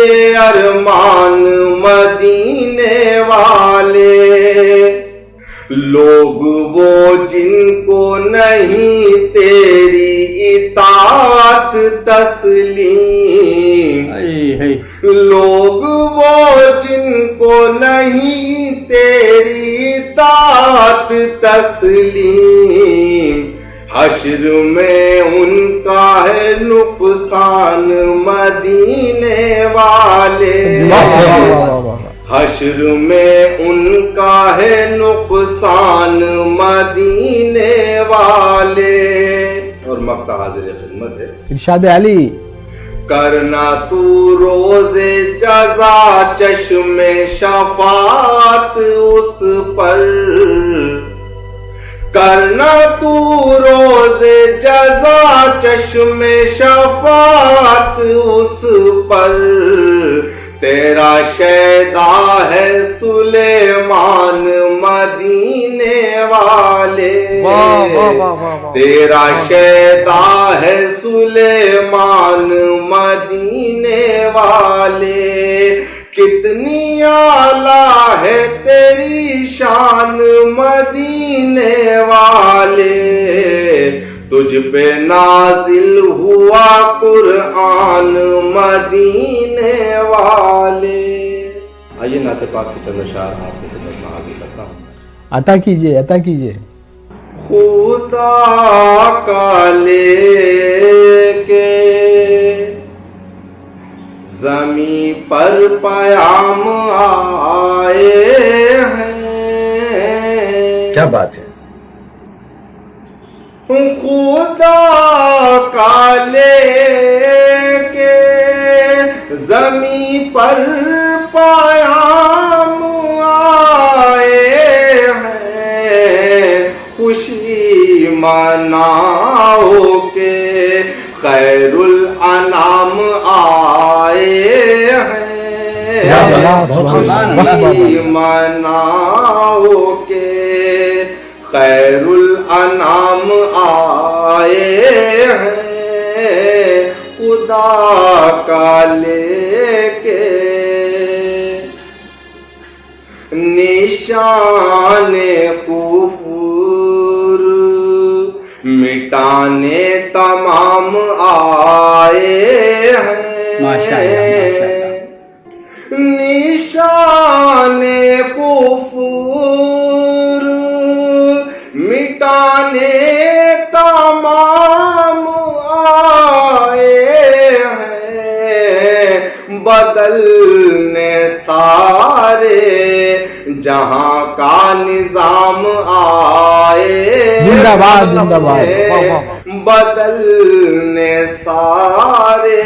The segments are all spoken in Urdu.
یہ ارمان مدینے والے، لوگ وہ جن کو نہیں تیری اطاعت تسلیم، لوگ وہ جن کو نہیں تیری اطاعت تسلیم، حشر میں ان کا ہے نقصان مدینے والے، حشر میں ان کا ہے نقصان مدینے والے۔ اور مقطع حاضر خدمت ہے، ارشاد علی، کرنا تو روز جزا چشم شفاعت اس پر، کرنا تو روز جزا چشم شفاعت اس پر، تیرا شیدا ہے سلیمان مدینے والے، تیرا شیدا ہے سلیمان مدینے والے، کتنی اعلیٰ ہے تیری شان مدینے والے، تجھ پہ نازل ہوا قرآن مدینے والے۔ آئیے نعت پاک کی چند اشعار آپ کی خدمت میں حاضر کرتا ہوں۔ عطا کیجئے، عطا کیجئے۔ خدا کا لے کے زمیں پر پیام آئے ہیں، کیا بات ہے، خدا کا لے کے زمیں پر پیام آئے ہیں، خوشی مناؤ کے خیر الانام آئے ہیں، خوشی مناؤ کے خیر الانام آئے ہیں، خدا کا لے کے نشان کفر مٹانے تمام آئے ہیں، نشان کفر مٹانے تمام آئے ہیں، بدلنے سارے جہاں کا نظام آئے، زندہ باد، زندہ باد، بدلنے سارے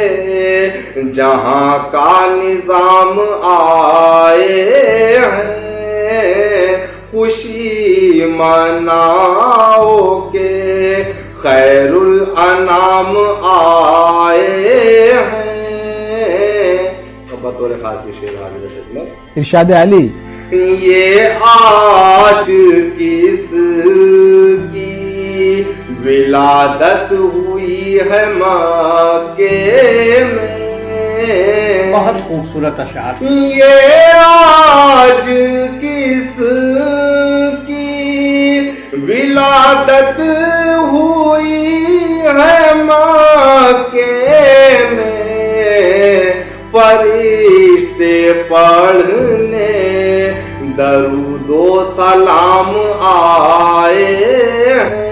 جہاں کا نظام آئے ہیں، خوشی مناؤ کے خیر الانام آئے ہیں۔ بطور خاص یہ شعر حاضر خدمت۔ ارشاد علی، یہ آج کس کی ولادت ہوئی ہے مکے میں، بہت خوبصورت اشعار، یہ آج کس کی ولادت ہوئی ہے مکے میں، فرشتے پڑھنے درود و سلام آئے ہیں،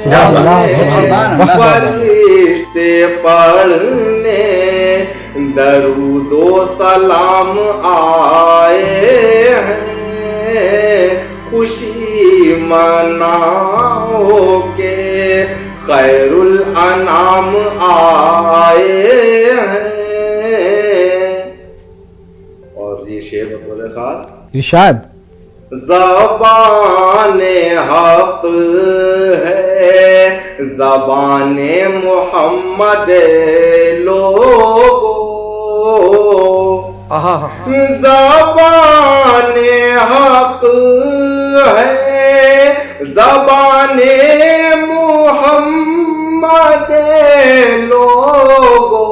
فرشتے پڑھنے درود و سلام آئے ہیں، خوشی مناؤ کے خیر الانام آئے ہیں۔ اور یہ شعر بطور خاص، ارشاد، زبان حق ہے زبان محمد لوگو، زبان حق ہے زبان محمد لوگو،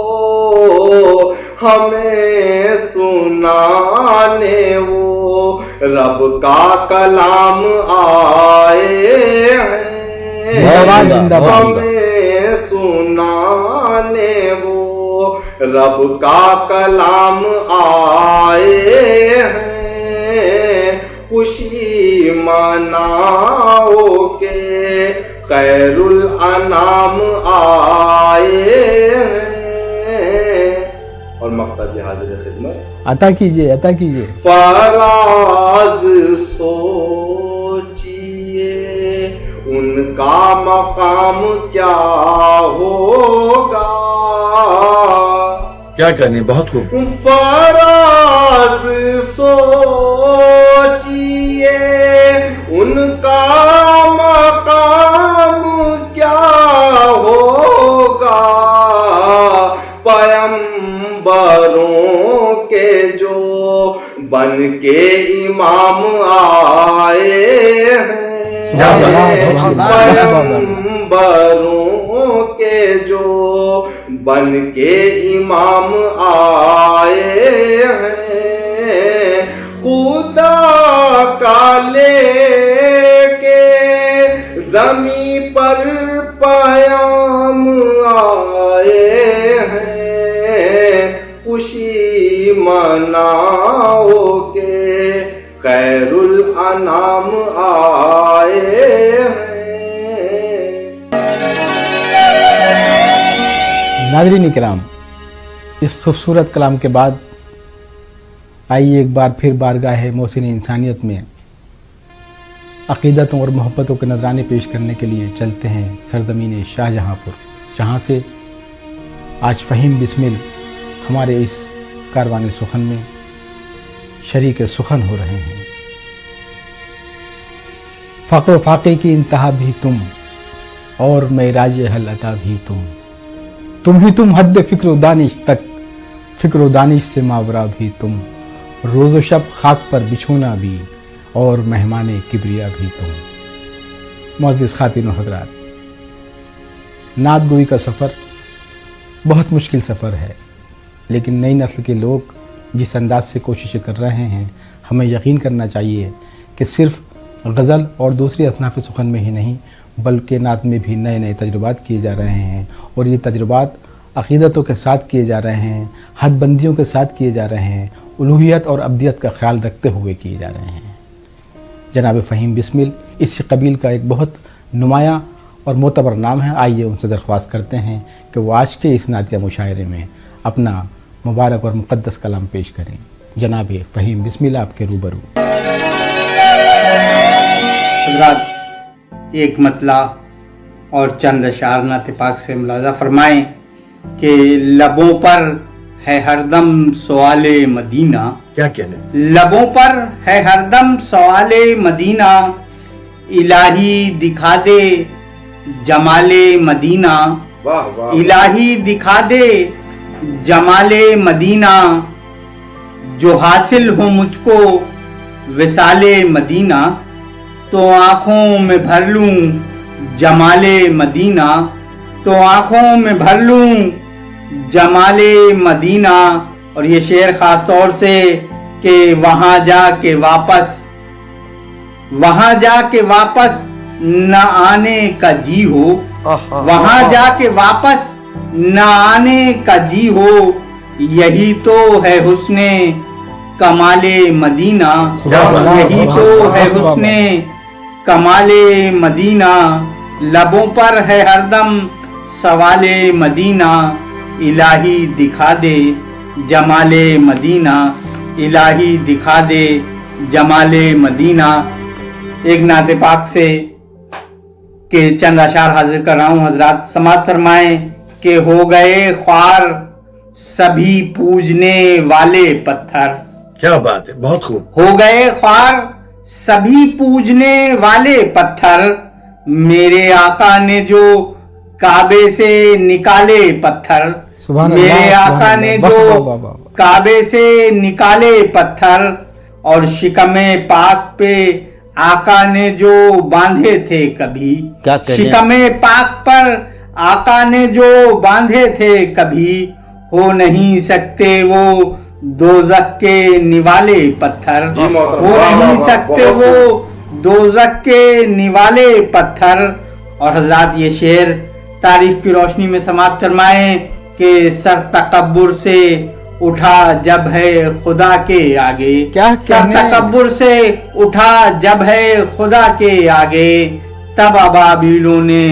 ہمیں سنانے وہ رب کا کلام آئے زندہ ہیں، باد۔ ہمیں سنانے وہ رب کا کلام آئے ہیں، خوشی مناؤ کہ خیر الانام آئے ہیں۔ اور مقطع بھی حاضر خدمت۔ عطا کیجئے، عطا کیجئے۔ فراز سوچیے ان کا مقام کیا ہوگا، کیا کہنے، بہت خوب۔ فراز سوچیے ان کا مقام کیا ہوگا، پیمبروں کے جو بن کے امام آئے ہیں، پیمبروں کے جو بن کے امام آئے ہیں، خدا کا لے کے زمین پر پیام آئے ہیں، خوشی مناؤ کہ خیر الانام آئے ہیں۔ ناظرین کرام، اس خوبصورت کلام کے بعد آئیے ایک بار پھر بارگاہ محسن انسانیت میں عقیدتوں اور محبتوں کے نذرانے پیش کرنے کے لیے چلتے ہیں سرزمین شاہجہاں پور، جہاں سے آج فہیم بسمل ہمارے اس کاروان سخن میں شریک سخن ہو رہے ہیں۔ فقر و فاقے کی انتہا بھی تم اور معراج حل عطا بھی تم ہی تم حد فکر و دانش تک، فکر و دانش سے ماورا بھی تم، روز و شب خاک پر بچھونا بھی اور مہمان کبریا بھی تم۔ معزز خواتین و حضرات، نعت گوئی کا سفر بہت مشکل سفر ہے، لیکن نئی نسل کے لوگ جس انداز سے کوششیں کر رہے ہیں، ہمیں یقین کرنا چاہیے کہ صرف غزل اور دوسری اصناف سخن میں ہی نہیں بلکہ نعت میں بھی نئے نئے تجربات کیے جا رہے ہیں، اور یہ تجربات عقیدتوں کے ساتھ کیے جا رہے ہیں، حد بندیوں کے ساتھ کیے جا رہے ہیں، الوہیت اور ابدیت کا خیال رکھتے ہوئے کیے جا رہے ہیں۔ جناب فہیم بسمل اسی قبیل کا ایک بہت نمایاں اور معتبر نام ہے۔ آئیے ان سے درخواست کرتے ہیں کہ وہ آج کے اس نعتیہ مشاعرے میں اپنا مبارک اور مقدس کلام پیش کریں۔ جناب فہیم بسمل آپ کے روبرو۔ حضرات، ایک مطلع اور چند اشعار نعت پاک سے ملاحظہ فرمائیں کہ لبوں پر ہے ہر دم سوال مدینہ، کیا کہنے، لبوں پر ہے ہر دم سوال مدینہ، الہی دکھا دے جمال مدینہ، واہ واہ، الہی دکھا دے جمال مدینہ، جو حاصل ہو مجھ کو وصال مدینہ، تو آنکھوں میں بھر لوں جمال مدینہ، تو آنکھوں میں بھر لوں جمال مدینہ۔ اور یہ شعر خاص طور سے کہ وہاں جا کے واپس نہ آنے کا جی ہو، وہاں جا کے واپس نہ آنے کا جی ہو، یہی تو ہے حسن کمال مدینہ، یہی تو ہے حسن کمال مدینہ، لبوں پر ہے ہر دم سوال مدینہ، الہی دکھا دے جمال مدینہ، الہی دکھا دے جمال مدینہ۔ ایک نعت پاک سے کہ چند اشعار حاضر کر رہا ہوں، حضرات سماعت فرمائیں کہ ہو گئے خوار سبھی پوجنے والے پتھر، کیا بات ہے، بہت خوب۔ ہو گئے خوار سبھی پوجنے والے پتھر، میرے آقا نے جو کعبے سے نکالے پتھر، سبحان اللہ، میرے آقا سبحان نے اللہ، جو واہ واہ واہ واہ۔ کعبے سے نکالے پتھر، اور شکم پاک پہ آقا نے جو باندھے تھے کبھی، شکم پاک پر آقا نے جو باندھے تھے کبھی، ہو نہیں سکتے وہ دوزخ کے نوالے پتھر، جی محترم، ہو واہ، نہیں واہ، سکتے بہت وہ دوزخ کے نوالے پتھر۔ اور حضرات یہ شعر تاریخ کی روشنی میں سماعت فرمائیں کہ سر تکبر سے اٹھا جب ہے خدا کے آگے، کیا سر کہنے؟ تکبر سے اٹھا جب ہے خدا کے آگے، تب ابابیلوں نے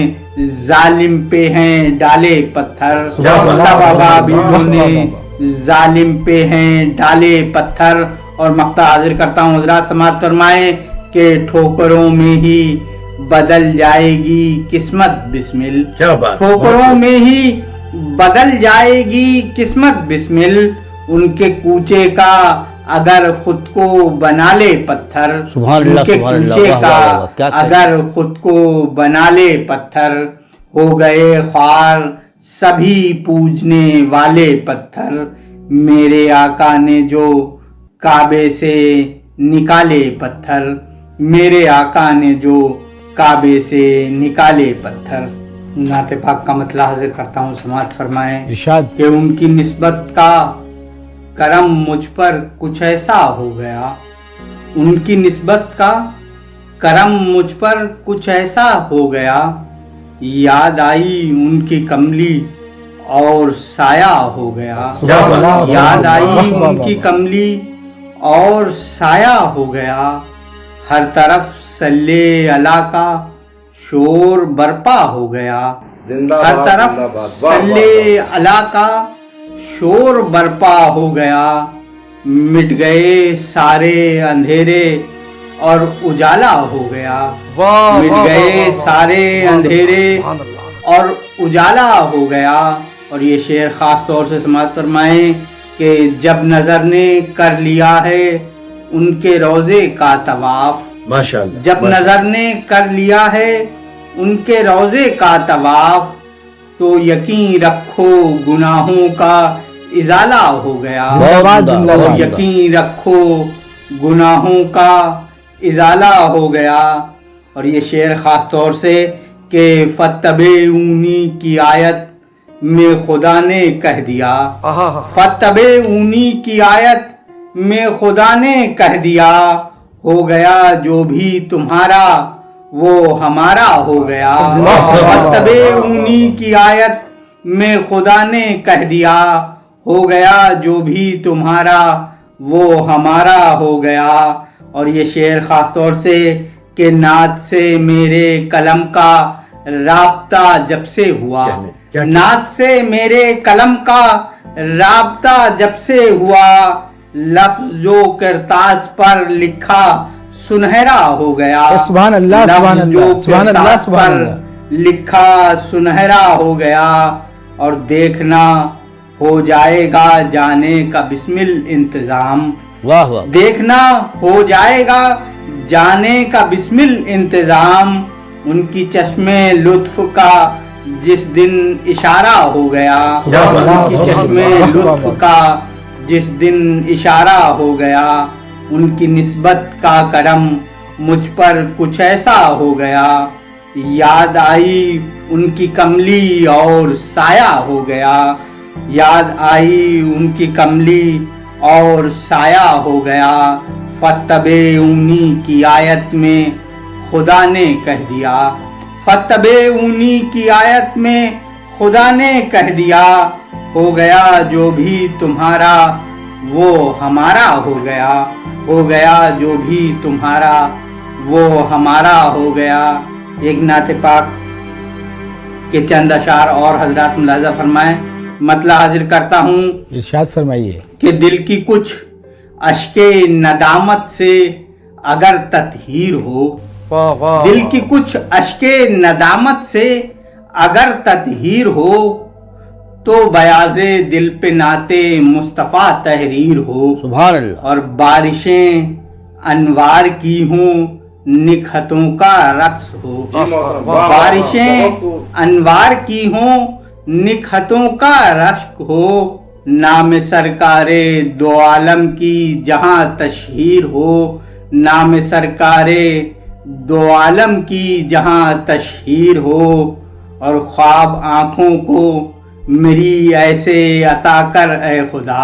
ظالم پہ ہیں ڈالے پتھر، سبحان اللہ، تب سبحان ابابیلوں اللہ، نے ظالم پہ ہیں ڈالے پتھر۔ اور مقطع حاضر کرتا ہوں، حضرات سماعت فرمائیں کہ ٹھوکروں میں ہی بدل جائے گی قسمت بسمل، کیا بات، ٹھوکروں میں ہی بدل جائے گی قسمت بسمل، ان کے کوچے کا اگر خود کو بنا لے پتھر، سبحان اللہ، ان کے سبحان اللہ، کوچے واہ، کا واہ، واہ، کیا کہتے ہیں؟ اگر خود کو بنا لے پتھر، ہو گئے خوار سبھی پوجنے والے پتھر، میرے آقا نے جو کعبے سے نکالے پتھر، میرے آقا نے جو کعبے سے نکالے پتھر۔ نعت پاک کا مطلع حاضر کرتا ہوں، سماعت فرمائیں ارشاد کہ ان کی نسبت کا کرم مجھ پر کچھ ایسا ہو گیا، ان کی نسبت کا کرم مجھ پر کچھ ایسا ہو گیا، یاد آئی ان کی کملی اور سایہ ہو گیا، سبحان اللہ، یاد سبحان آئی اللہ، ان کی کملی اور سایہ ہو گیا، ہر طرف صلی اللہ کا شور برپا ہو گیا، زندہ ہر باد، طرف زندہ باد، واہ، واہ، صلی اللہ کا شور برپا ہو گیا، مٹ گئے سارے اندھیرے اور اجالا ہو گیا، مٹ گئے سارے اندھیرے اور اجالا ہو گیا۔ اور یہ شعر خاص طور سے سماعت فرمائیں کہ جب نظر نے کر لیا ہے ان کے روضے کا طواف، ماشاء اللہ، جب نظر نے کر لیا ہے ان کے روضے کا طواف، تو یقین رکھو گناہوں کا ازالہ ہو گیا، زندہ باد، زندہ تو باد۔ یقین رکھو گناہوں کا ازالہ ہو گیا۔ اور یہ شعر خاص طور سے کہ فتبعونی کی آیت میں خدا نے کہہ دیا، فتبعونی کی آیت میں خدا نے کہہ دیا، ہو گیا جو بھی تمہارا وہ ہمارا ہو گیا، فتبعونی کی آیت میں خدا نے کہہ دیا، ہو گیا جو بھی تمہارا وہ ہمارا ہو گیا۔ اور یہ شعر خاص طور سے کہ نعت سے میرے قلم کا رابطہ جب سے ہوا، کیا نعت سے میرے قلم کا رابطہ جب سے ہوا، لفظ جو کرتاس پر لکھا سنہرا ہو گیا، سبحان اللہ، سبحان لفظ جو اللہ، سبحان اللہ، کرتاس سبحان پر اللہ۔ لکھا سنہرا ہو گیا۔ اور دیکھنا ہو جائے گا جانے کا بسمل انتظام، واہ واہ، دیکھنا ہو جائے گا جانے کا بسمل انتظام، ان کی چشمے لطف کا جس دن اشارہ ہو گیا، سبحان اللہ، ان کی سبحان چشمے اللہ، لطف کا جس دن اشارہ ہو گیا، ان کی نسبت کا کرم مجھ پر کچھ ایسا ہو گیا، یاد آئی ان کی کملی اور سایہ ہو گیا، یاد آئی ان کی کملی اور سایہ ہو گیا، فتبعونی کی آیت میں خدا نے کہہ دیا، فتبعونی کی آیت میں خدا نے کہہ دیا، ہو گیا جو بھی تمہارا وہ ہمارا ہو گیا، ہو گیا جو بھی تمہارا وہ ہمارا ہو گیا۔ ایک نعت پاک کے چند اشعار اور حضرات ملاحظہ فرمائیں، مطلع حاضر کرتا ہوں ارشاد فرمائیے۔ کہ دل کی کچھ اشکے ندامت سے اگر تطہیر ہو، دل کی کچھ اشکے ندامت سے اگر تطہیر ہو، تو بیاض دل پہ نعت مصطفیٰ تحریر ہو، سبحان اللہ، اور بارشیں انوار کی ہوں نکہتوں کا رقص ہو، جی محترم، واہ، واہ، بارشیں بہت خوب۔ انوار کی ہوں نکہتوں کا رشک ہو، نام سرکار دو عالم کی جہاں تشہیر ہو، نام سرکار دو عالم کی جہاں تشہیر ہو، اور خواب آنکھوں کو میری ایسے عطا کر اے خدا،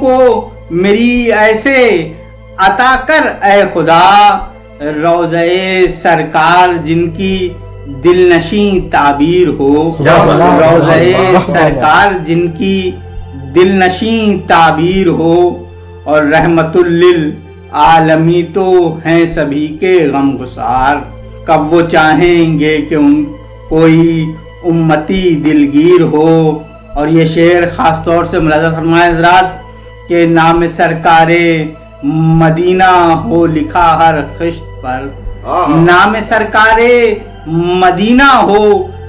کو میری ایسے عطا کر اے خدا، روضہ سرکار جن کی دل نشیں تعبیر ہو، روضہ سرکار جن کی دل نشیں تعبیر ہو، اور رحمت للعالمی تو ہیں سبھی کے غم گسار، کب وہ چاہیں گے کہ ان کوئی امتی دلگیر ہو۔ اور یہ شعر خاص طور سے ملاحظہ فرمائے حضرات کہ نام سرکار مدینہ ہو لکھا ہر خشت پر، نام سرکار مدینہ ہو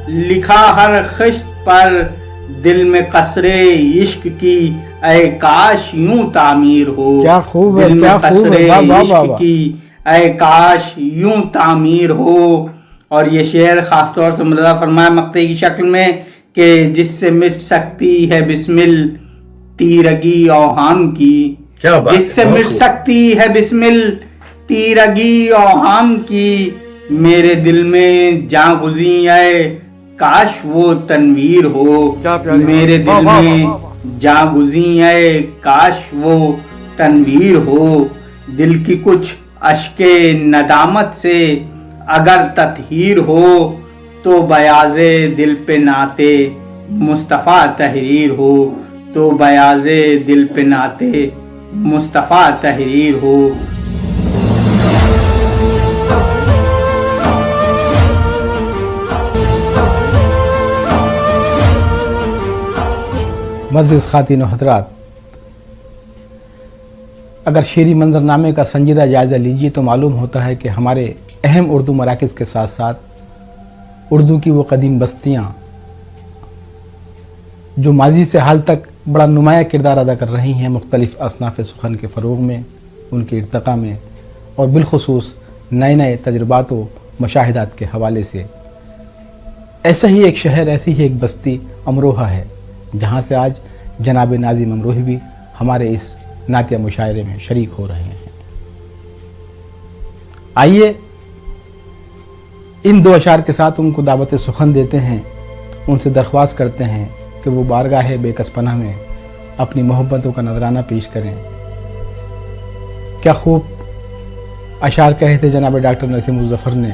لکھا ہر خشت پر، دل میں قصر عشق کی اے کاش یوں تعمیر ہو، کیا خوب ہے، دل میں کیا خوب قصر ہے، واہ واہ واہ عشق واہ۔ کی اے کاش یوں تعمیر ہو۔ اور یہ شعر خاص طور سے ملاحظہ فرمایا مقطعی کی شکل میں کہ جس سے مٹ سکتی ہے بسمل تیرگی اوہام کی، کیا بات ہے، جس سے بہت مٹ خوب۔ سکتی ہے بسمل تیرگی اوہام کی، میرے دل میں جاں گزیں اے کاش وہ تنویر ہو، میرے دل میں جاں گزیں اے کاش وہ تنویر ہو، دل کی کچھ اشک ندامت سے اگر تطہیر ہو، تو بیاض دل پہ نعت مصطفیٰ تحریر ہو، تو بیاض دل پہ نعت مصطفیٰ تحریر ہو۔ معزز خواتین و حضرات، اگر شعری منظرنامے کا سنجیدہ جائزہ لیجیے تو معلوم ہوتا ہے کہ ہمارے اہم اردو مراکز کے ساتھ ساتھ اردو کی وہ قدیم بستیاں جو ماضی سے حال تک بڑا نمایاں کردار ادا کر رہی ہیں مختلف اصناف سخن کے فروغ میں، ان کے ارتقاء میں، اور بالخصوص نئے نئے تجربات و مشاہدات کے حوالے سے، ایسا ہی ایک شہر، ایسی ہی ایک بستی امروہہ ہے جہاں سے آج جناب ناظم امروہی بھی ہمارے اس نعتیہ مشاعرے میں شریک ہو رہے ہیں۔ آئیے ان دو اشعار کے ساتھ ان کو دعوت سخن دیتے ہیں، ان سے درخواست کرتے ہیں کہ وہ بارگاہ بے کس پناہ میں اپنی محبتوں کا نذرانہ پیش کریں۔ کیا خوب اشعار کہے تھے جناب ڈاکٹر نسیم الظفر نے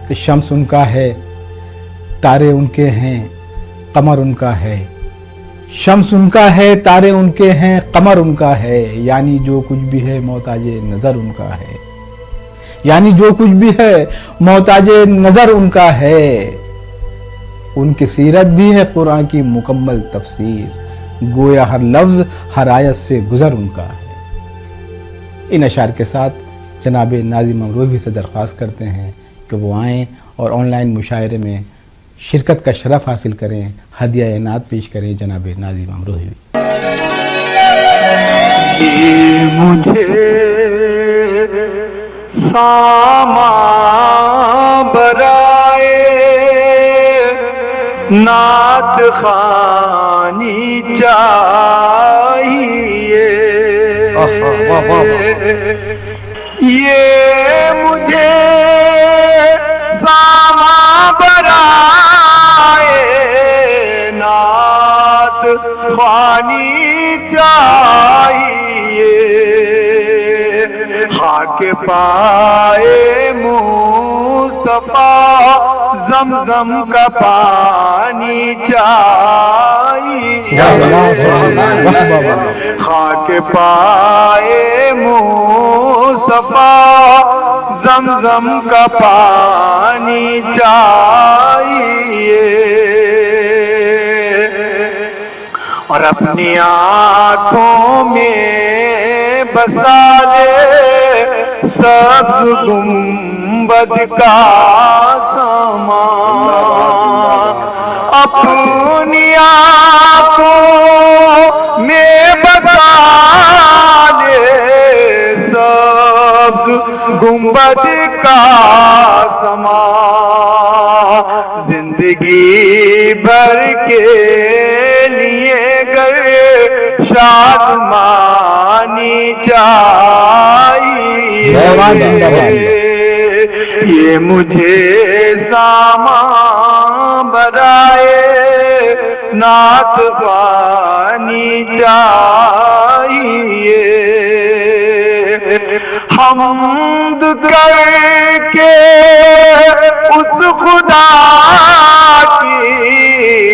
کہ شمس ان کا ہے، تارے ان کے ہیں، قمر ان کا ہے، شمس ان کا ہے، تارے ان کے ہیں، قمر ان کا ہے، یعنی جو کچھ بھی ہے محتاج نظر ان کا ہے، یعنی جو کچھ بھی ہے محتاج نظر ان کا ہے، ان کی سیرت بھی ہے قرآن کی مکمل تفسیر، گویا ہر لفظ ہر آیت سے گزر ان کا ہے۔ ان اشعار کے ساتھ جناب ناظم امروہی سے درخواست کرتے ہیں کہ وہ آئیں اور آن لائن مشاعرے میں شرکت کا شرف حاصل کریں، ہدیہ انعام پیش کریں جناب ناظم امروہی۔ مجھے ساما برائے نعت خوانی چاہیے، یہ مجھے ساما برائے نعت خوانی چاہیے، خاک پائے مصطفیٰ زمزم کا پانی چاہیے، خاک پائے مصطفیٰ زمزم کا پانی چاہیے، اور اپنی آنکھوں میں بسا لے سبز گنبد کا سامان، اپنی آنکھوں میں بسا لے سبز گنبد کا سامان، زندگی بھر کے لیے گر شادمانی چاہیے، یہ مجھے سامان برائے نعت خوانی چاہیے حمد کر کے اس خدا کی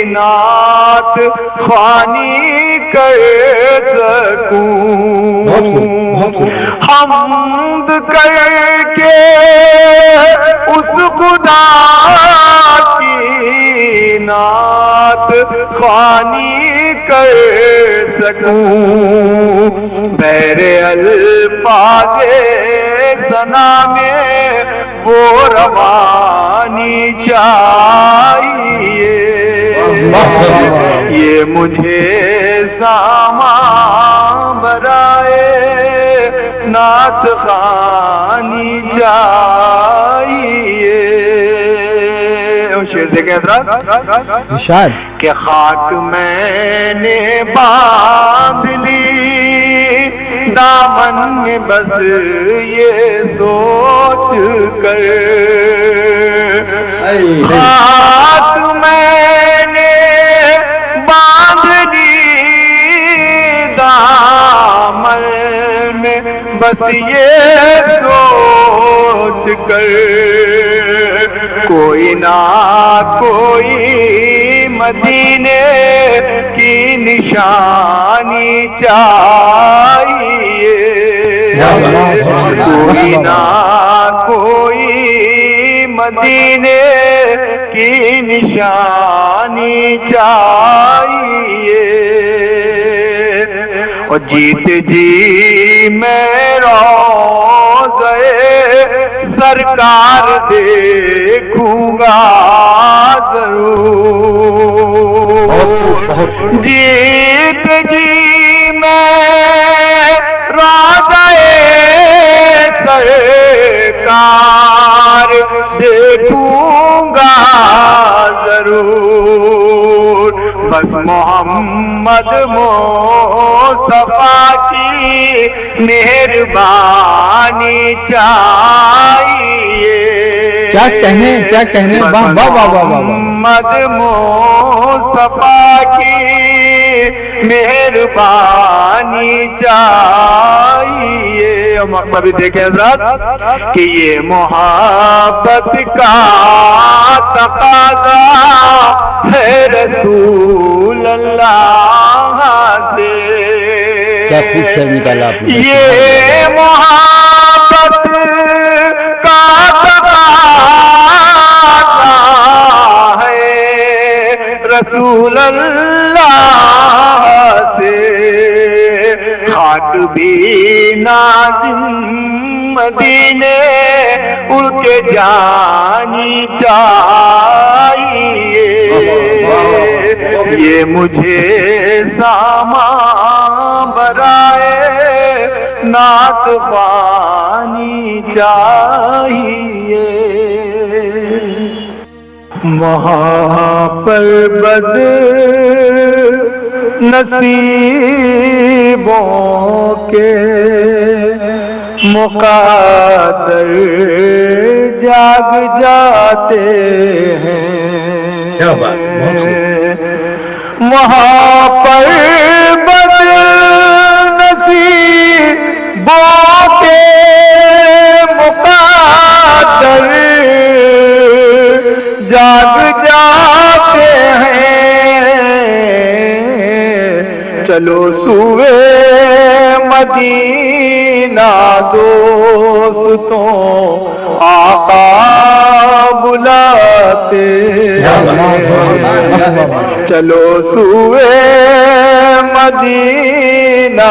نعت خوانی کر سکوں حمد کر کے اس خدا کی نعت خوانی کر سکوں بیر الفاظ ثنا میں وہ روانی چاہیے یہ مجھے سامان برائے نعت خوانی چاہیے شعر دیکھیں حضرات ارشاد کہ خاک میں نے باندھ لی دامن میں بس یہ سوچ کر خاک میں نے باندھ لی دامن میں بس یہ سوچ کر کوئی نہ کوئی مدینے کی نشانی چاہیے کوئی نہ کوئی مدینے کی نشانی چاہیے اور جیت جی میں روضہ سرکار دیکھوں گا ضرور جیت جی میں روضہ سرکار دیکھوں گا ضرور بس محمد مصطفیٰ کی مہربانی چاہیے کیا کہنے واہ واہ واہ واہ محمد مصطفیٰ کی مہربانی چاہیے اور بھی دیکھیں حضرات کہ یہ محبت کا تقاضا ہے رسول اللہ سے کیا خوب شعر نکالا آپ نے یہ محبت کا تقاضا ہے رسول اللہ سے خاک بھی نازم مدینے اڑ کے جانی چاہیے یہ مجھے سامان برائے نعت خوانی چاہیے وہاں پر بد نصیبوں کے مقدر جاگ جاتے ہیں کیا بات ہے، بہت خوب۔ وہاں پر بد نصیبوں کے مقدر جاگ جاتے ہیں چلو سوئے مدینہ دوستوں آقا بلاتے چلو سوئے مدینہ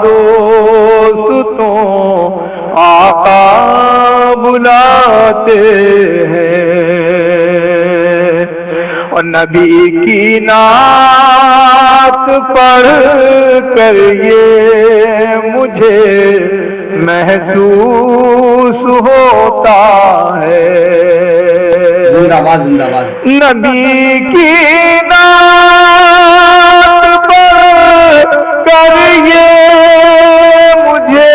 دوستوں آقا بلاتے ہیں اور نبی کی نعت پڑھ کر یہ مجھے محسوس ہوتا ہے زندہ باد زندہ باد نبی کی نعت پڑھ کر یہ مجھے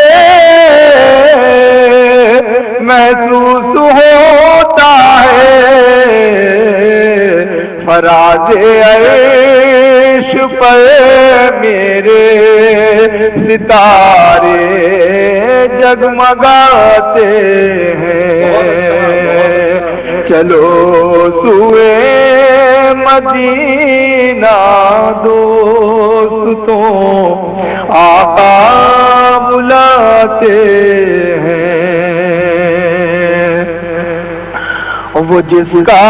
محسوس ہوتا ہے فراز پر میرے ستارے جگمگاتے ہیں، چلو سوئے مدینہ دوستوں آقا بلاتے ہیں، وہ جس کا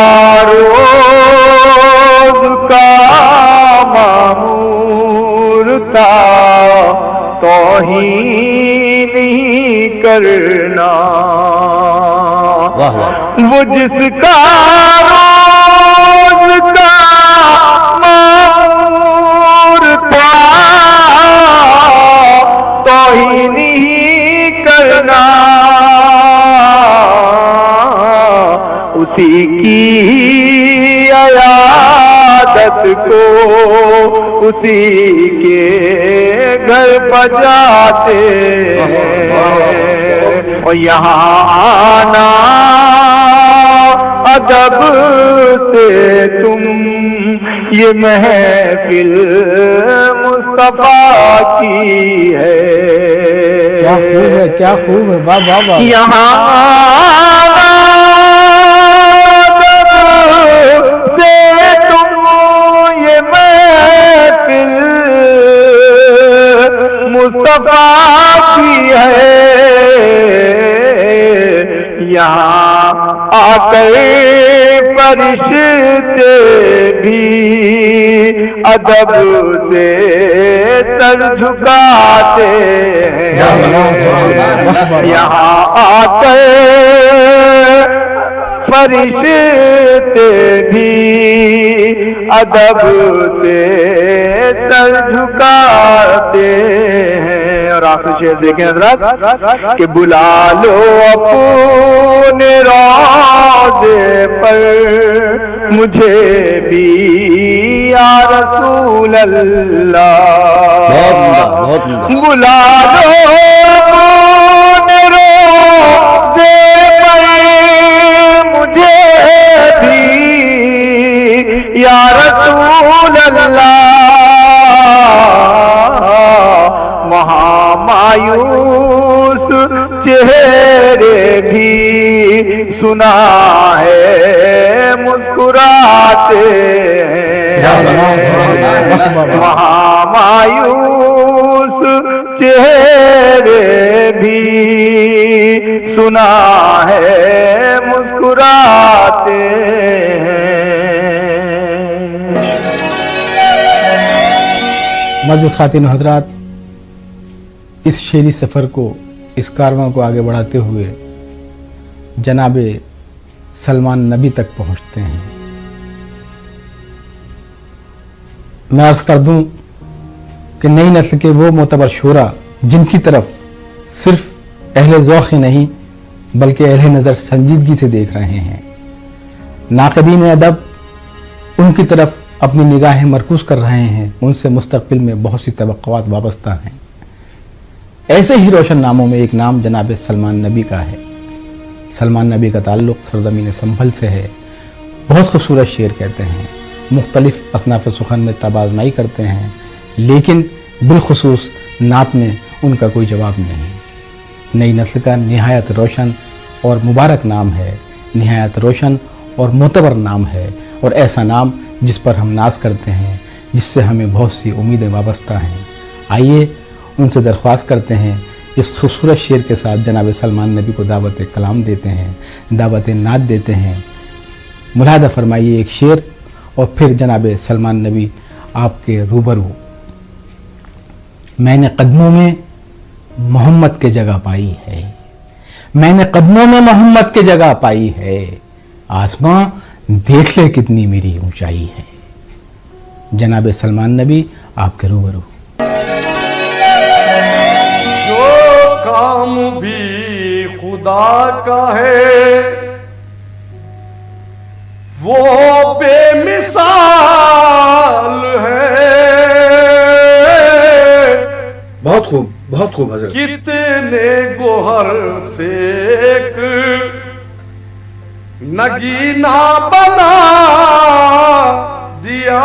روز کا مامور تھا توہین نہیں کرنا، واہ واہ وہ جس کا روز کا مامور تھا توہین نہیں کرنا، اسی کی عیادت کو اسی کے گھر بجاتے ہیں، اور یہاں آنا ادب سے تم یہ محفل مصطفیٰ کی ہے، کیا خوب ہے، کیا خوب ہے، واہ واہ واہ. یہاں سے تم یہ محفل مصطفیٰ کی ہے، یہاں آ کر فرشتے بھی ادب سے سر جھکاتے ہیں، یہاں آ کر فرشتے بھی ادب سے سر جھکاتے ہیں، اور آخری شعر دیکھیں حضرات کہ بلا لو اپنے روضے پر مجھے بھی یا رسول اللہ، بہت عمدہ بلا لو اپنے روضے پر مجھے بھی یا رسول اللہ، وہاں مایوس چہرے بھی سنا ہے مسکراتے ہیں، وہاں مایوس چہرے بھی سنا ہے مسکراتے ہیں۔ معزز خواتین و حضرات، اس شعری سفر کو، اس کارواں کو آگے بڑھاتے ہوئے جناب سلمان نبی تک پہنچتے ہیں۔ میں عرض کر دوں کہ نئی نسل کے وہ معتبر شعراء جن کی طرف صرف اہل ذوق ہی نہیں بلکہ اہل نظر سنجیدگی سے دیکھ رہے ہیں، ناقدین ادب ان کی طرف اپنی نگاہیں مرکوز کر رہے ہیں، ان سے مستقبل میں بہت سی توقعات وابستہ ہیں۔ ایسے ہی روشن ناموں میں ایک نام جناب سلمان نبی کا ہے۔ سلمان نبی کا تعلق سرزمین سنبھل سے ہے۔ بہت خوبصورت شعر کہتے ہیں، مختلف اصناف سخن میں تبازمائی کرتے ہیں، لیکن بالخصوص نعت میں ان کا کوئی جواب نہیں۔ نئی نسل کا نہایت روشن اور مبارک نام ہے، نہایت روشن اور معتبر نام ہے، اور ایسا نام جس پر ہم ناز کرتے ہیں، جس سے ہمیں بہت سی امیدیں وابستہ ہیں۔ آئیے ان سے درخواست کرتے ہیں، اس خوبصورت شعر کے ساتھ جناب سلمان نبی کو دعوت کلام دیتے ہیں، دعوت نعت دیتے ہیں۔ ملاحظہ فرمائیے ایک شعر اور پھر جناب سلمان نبی آپ کے روبرو۔ میں نے قدموں میں محمد کے جگہ پائی ہے، میں نے قدموں میں محمد کے جگہ پائی ہے، آسماں دیکھ لے کتنی میری اونچائی ہے۔ جناب سلمان نبی آپ کے روبرو۔ جو کام بھی خدا کا ہے وہ بے مثال ہے، بہت خوب، بہت خوب حضرت۔ کتنے گوہر سے ایک نگینا بنا دیا،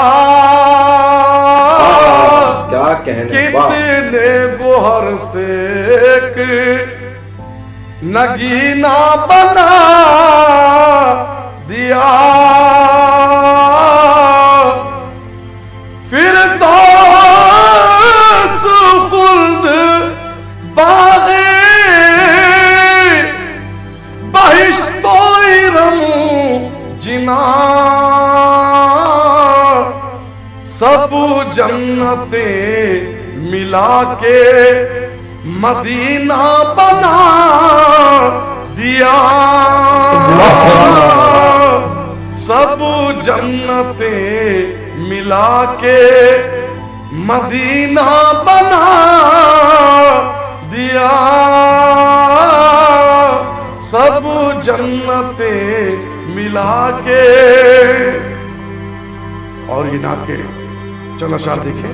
کیا کہنے، واہ کتنے گوہر سے ایک نگینا بنا دیا، فردوس خلد باغ بہشت و ارم جنا، سب جنتیں ملا کے مدینہ بنا دیا، سب جنتیں ملا کے مدینہ بنا دیا، سب جنتیں ملا کے۔ اور یہ نعت کے چند اشعار دیکھیں۔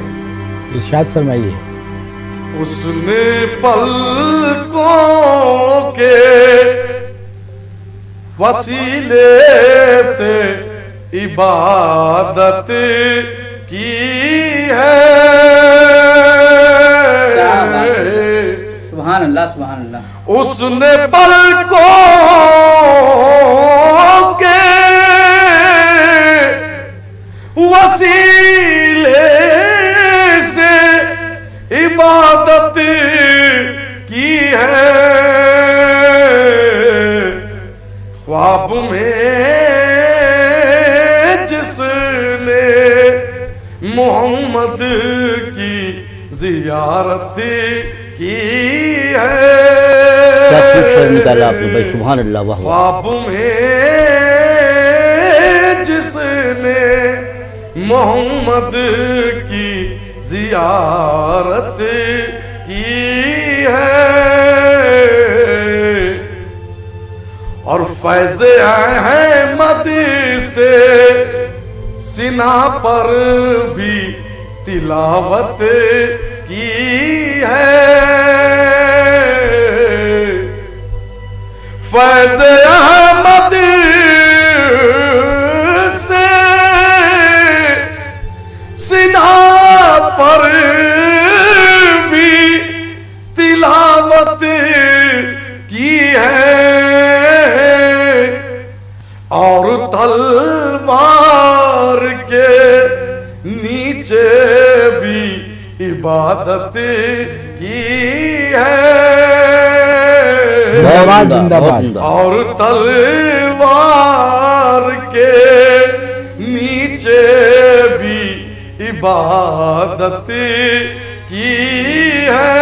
ارشاد فرمائیے۔ اس نے پلکوں کے وسیلے سے عبادت کی ہے، سبحان اللہ سبحان اللہ۔ اس نے پلکوں کے وسیلے سے عبادت کی ہے، خواب میں جس نے محمد کی زیارت کی ہے، کیا خوب شعر نکالا آپ نے بھائی، سبحان اللہ، واہ واہ۔ خواب میں جس نے محمد کی زیارت کی ہے، اور فیض احمد سے سینہ پر بھی تلاوت کی ہے، فیض احمد سے سینہ پر بھی تلاوت کی ہے، اور تلوار کے نیچے بھی عبادت کی ہے، زندہ باد۔ اور تلوار کے نیچے بھی عبادت کی ہے،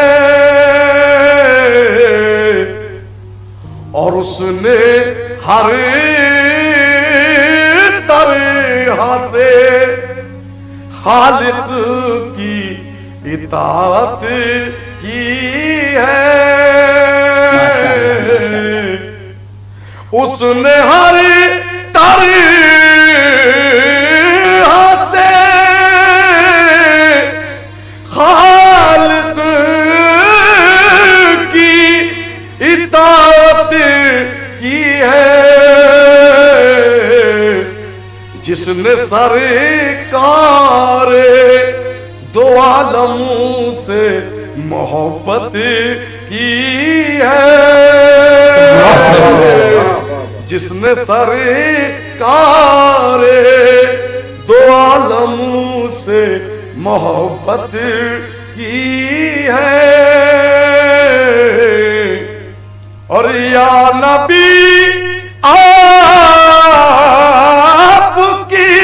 اور اس نے ہر طرح سے خالق کی اطاعت کی ہے، اس نے ہر طرح سے خالق کی اطاعت کی ہے، جس نے سرکار دو عالموں سے محبت کی ہے، جس نے سرکار دو عالموں سے محبت کی ہے، اور یا نبی آپ کی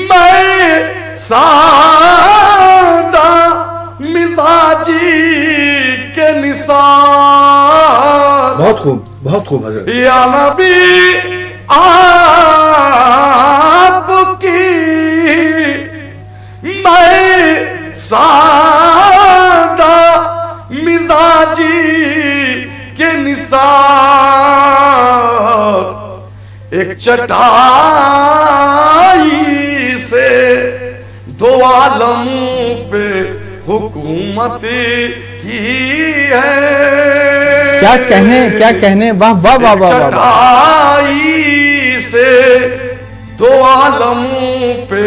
میں سادہ مزاجی کے نثار، بہت خوب بہت خوب حضرت۔ یا نبی آپ کی میں سادہ مزاجی کے نثار، ایک چٹائی سے دو عالموں پہ حکومت کی ہے، کیا کہنے، واہ واہ واہ واہ۔ چٹائی سے دو عالموں پہ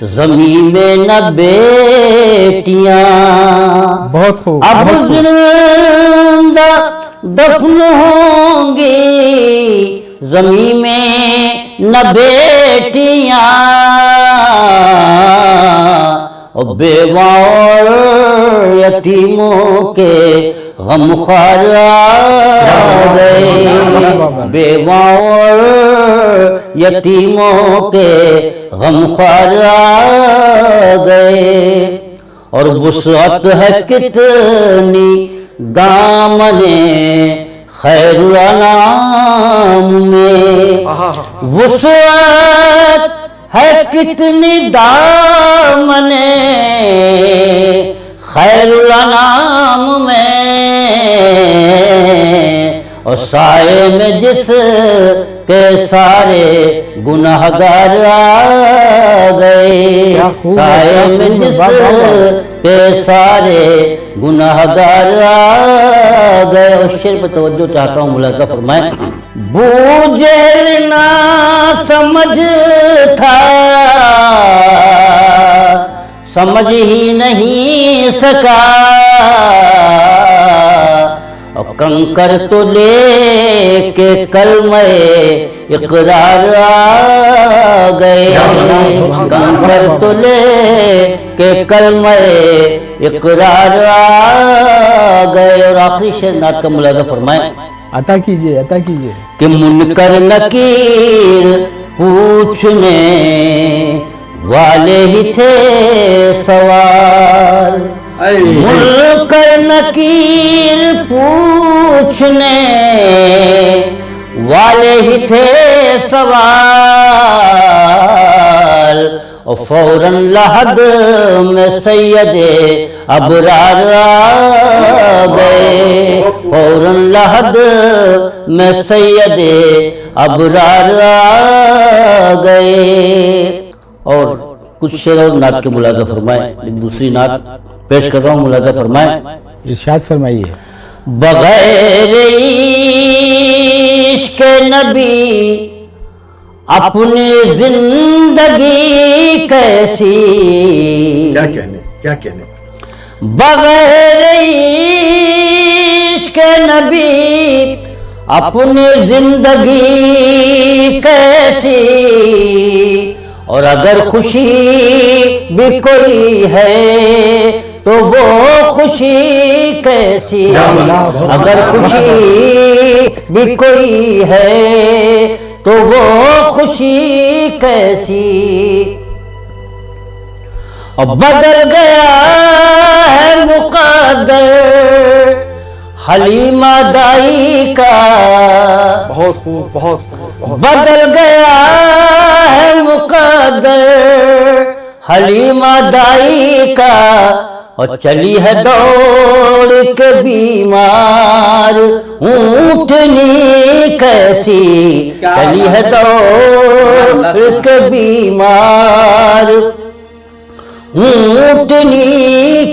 زمین میں نہ بیٹیاں، بہت خوب، اب بہت خوب۔ زندہ دفن ہوں گی زمین میں نہ بیٹیاں، اور بیواں اور یتیموں کے غم خوار آ گئے، بیواں اور یتیموں کے غم خوار آ گئے، اور وسعت ہے کتنی دامن خیر الانام میں، وسعت ہے کتنی دامن خیر الانام میں، اور سائے میں جس کے سارے گناہگار آ گئے، سائے میں جس کے سارے گناہگار آ گئے۔ اور شعر پہ توجہ چاہتا ہوں، ملاحظہ فرمائیں۔ بوجھل نہ سمجھ تھا، سمجھ ہی نہیں سکا، اور کنکر تو لے کے کلمہ اقرار آ گئے، کنکر تو لے کے کلمہ اقرار آ گئے۔ اور آخری شعر نعت کا ملاحظہ فرمائیں، عطا کیجئے، عطا کیجئے۔ کہ منکر نکیر پوچھنے والے ہی تھے سوال، منکر نکیر پوچھنے والے ہی تھے سوال، اور فوراً لحد میں سید ابرار آ گئے، فوراً لحد میں سید ابرار آ گئے۔ اور کچھ شعر اور نعت کے ملاحظہ فرمائیں، ایک دوسری نعت پیش کر رہا ہوں، ملاحظہ فرمائیں۔ ارشاد فرمائیے۔ بغیر عشق نبی اپنی زندگی کیسی، کیا کہنے، کیا کہنے۔ بغیر عشق نبی اپنی زندگی کیسی، اور اگر خوشی بھی کوئی ہے تو وہ خوشی کیسی، اگر خوشی بھی کوئی ہے تو وہ خوشی کیسی، اور بدل گیا ہے مقدر حلیمہ دائی کا، بہت خوب، بہت خوب، بہت بدل گیا ہے مقدر حلیمہ دائی کا، اور چلی ہے دوڑ کے بیمار اونٹنی کیسی، چلی ہے دوڑ کے بیمار اونٹنی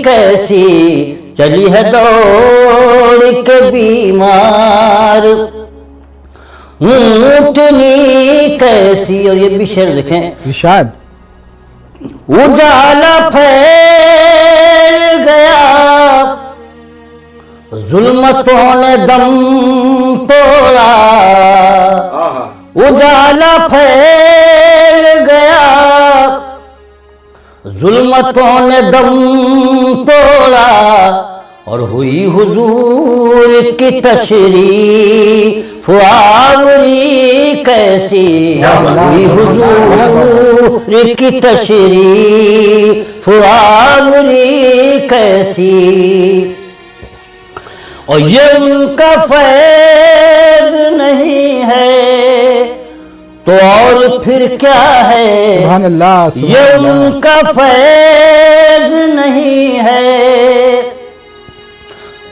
کیسی، چلی ہے دوڑ کے بیمار اونٹنی کیسی۔ اور یہ بھی شعر دیکھیں، ارشاد۔ اجالا پھیل گیا ظلمتوں نے دم توڑا، اجالا پھیل گیا ظلمتوں نے دم توڑا، اور ہوئی حضور کی تشریف آوری کیسی، ہوئی حضور کی تشریف آوری کیسی، اور یہ ان کا فیض نہیں ہے تو اور پھر کیا ہے، سبحان اللہ، یہ سبحان ان اللہ۔ کا فیض نہیں ہے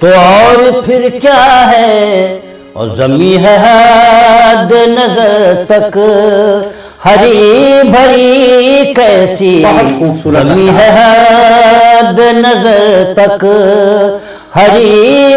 تو اور پھر کیا ہے، اور زمین ہے حد نظر تک ہری بھری کیسی، زمین ہے حد نظر تک ہری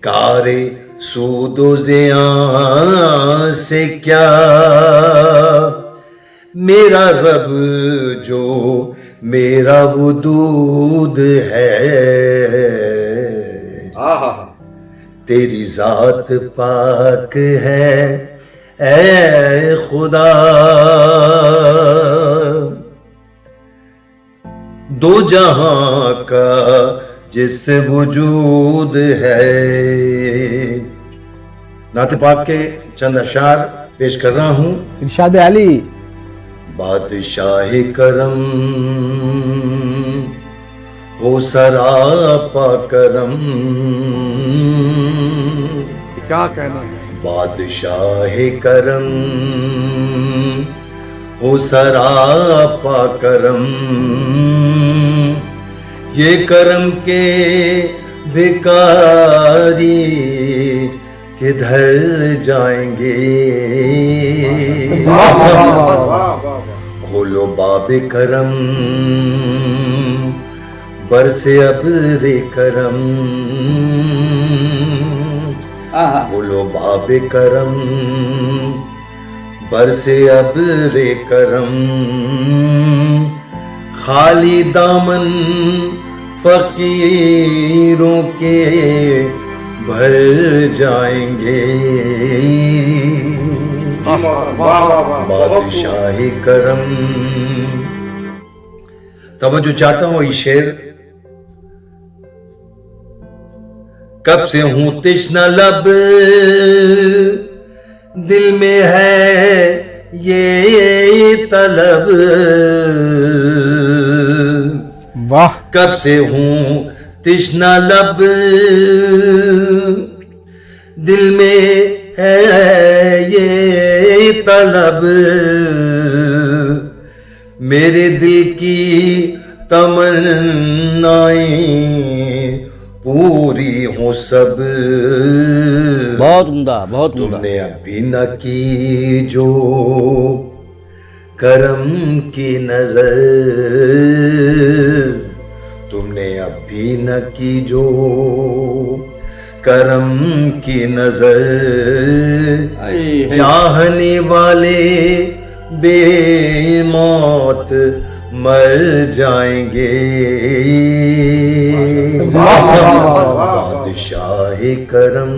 کارے سود و زیاں سے کیا، میرا رب جو میرا وجود ہے، تیری ذات پاک ہے اے خدا، دو جہاں کا جس وجود ہے۔ نعت پاک کے چند اشعار پیش کر رہا ہوں۔ ارشاد علی، بادشاہ کرم ہو سراپا کرم، کیا کہنا ہے، بادشاہ کرم ہو سراپا کرم، یہ کرم کے بھکاری کدھر جائیں گے، کھولو باب کرم برسے ابر کرم، کھولو باب کرم برسے ابر کرم، خالی دامن فقیروں کے بھر جائیں گے، بادشاہ کرم۔ توجہ چاہتا ہوں یہ شعر، کب سے ہوں تشنہ لب، دل میں ہے یہ طلب، واہ، کب سے ہوں تشنہ لب، دل میں ہے یہ طلب، میرے دل کی تمنائیں پوری ہوں سب، بہت عمدہ، بہت تم عمدہ۔ نے ابھی نہ کی جو کرم کی نظر، تم نے ابھی نہ کی جو کرم کی نظر، چاہنے والے بے موت مر جائیں گے، بادشاہ کرم۔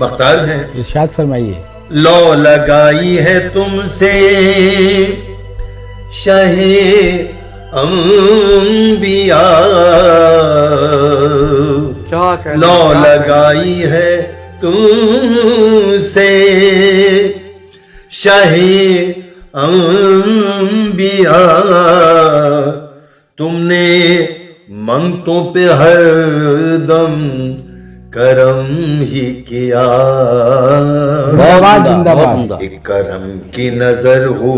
مختار ہیں، ارشاد فرمائیے۔ لو لگائی ہے تم سے شاہ انبیاء، کیا کہنا، لو لگائی ہے تم سے شاہ انبیاء، تم نے منگتوں پہ ہر دم کرم ہی کیا، زندہ باد۔ ایک کرم کی نظر ہو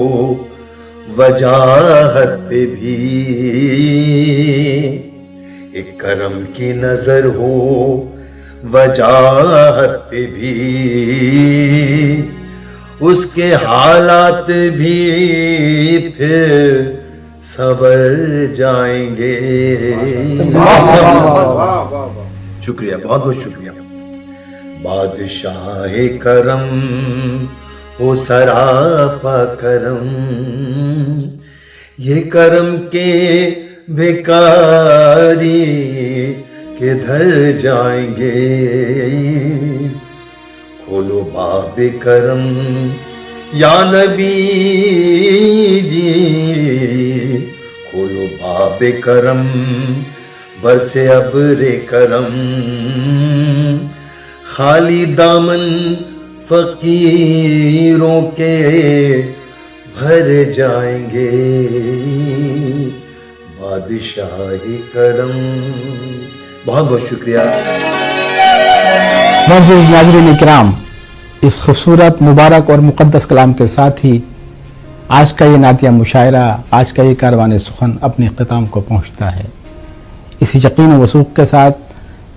وجاہت پہ بھی، ایک کرم کی نظر ہو وجاہت پہ بھی، اس کے حالات بھی پھر سنور جائیں گے۔ شکریہ، بہت بہت شکریہ۔ بادشاہ کرم ہو سراپا کرم، یہ کرم کے بھکاری کدھر جائیں گے، کھولو باب کرم یا نبی جی، کھولو باب کرم برسے ابر کرم، خالی دامن فقیروں کے بھر جائیں گے، بادشاہ کرم۔ بہت بہت شکریہ۔ معزز ناظرین اکرام، اس خوبصورت مبارک اور مقدس کلام کے ساتھ ہی آج کا یہ نعتیہ مشاعرہ، آج کا یہ کاروان سخن اپنے اختتام کو پہنچتا ہے، اسی یقین و وثوق کے ساتھ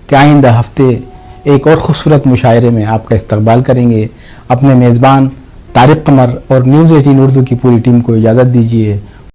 کہ آئندہ ہفتے ایک اور خوبصورت مشاعرے میں آپ کا استقبال کریں گے۔ اپنے میزبان طارق قمر اور نیوز 18 اردو کی پوری ٹیم کو اجازت دیجیے۔